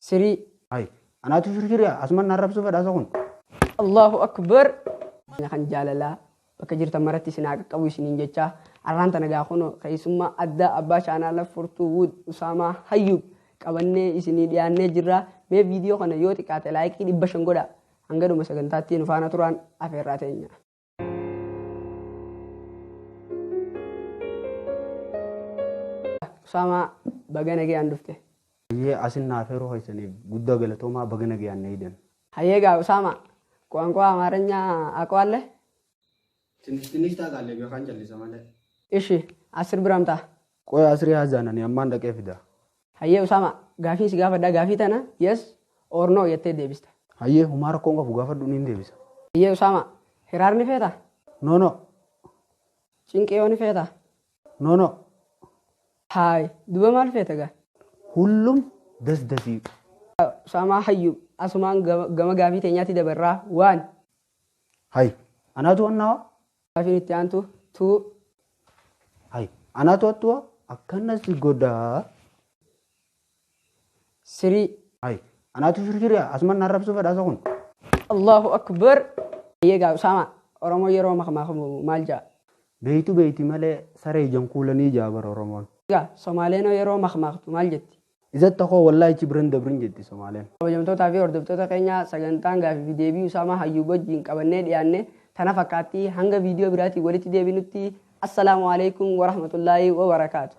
Siri. Hai, anatu shirshiri asman narrabsu fedha sakun. Allahu Akbar. Kan jaalala bakka jirtan maratti isin haa qaqqabu isiniin jecha arraanta nagaa kuno keessummaa addaa abbaa chaanaalaa Furtuu Wood Usaamaa Hayyub qabannee isinii dhiyaannee jirra. Mee viidiyoo kana yoo xiqqaate laayikii 500 godha. Hanga dhuma sagantaatti nu faana turaan afeerraa teenya. Usaamaa baga nagayaan dhufte. Hayyee asin naafeeroo hoysaniif guddaa galatoomaa baga nagayaan na hidan. Hayyee gaa Usaamaa ቋንቋ አማርኛ አውቀዋለህ? ትንሽ ታውቃለህ ቢሆን ጀልሰ ማለት እሺ 10 ብር አምጣ። ቆይ 10 ያዛናን ያማን ደቀ ፊዳ hayyee Usaamaa gaafii si gaafadhaa gaafii tana yes or no jettee deebista. hayyee humaara koon qabu gaafadhu niin deebisa. hayyee Usaamaa hiraarni feeta? no cinqeyooni feeta? no haay duba maal feeta gaa? ሁሉም ደስደሲ Usaamaa Hayyub asumaan gama gaafii teenyaatti dabarraa waan hay anaatu wannawa gaafiin itti aantu tuu hay anaatu attuwa akkanas godhaa sirii hay anaatu shirshiri asman narrabsu fedha sakun. Allahu Akbar. hayyee gaa Usaamaa Oromoo yeroo makmaakamu maal jaa? beeyti malee saree jankuulanii jaabar Oromoon. gaa Somaaleenoo yeroo makmaaktu maal jetti? Izatti koo wallahi ichi biran dabrin jetti Somaaleen. Kabajamtootaa fi hordoftoota keenya sagantaan gaafii deebii Usaamaa Hayyub wajjin qabannee dhiyaanne tana fakkaatti hanga viidiyoo biraatii walitti deebinutti assalaamu alaikum wa rahmatullaahi wa barakaatu.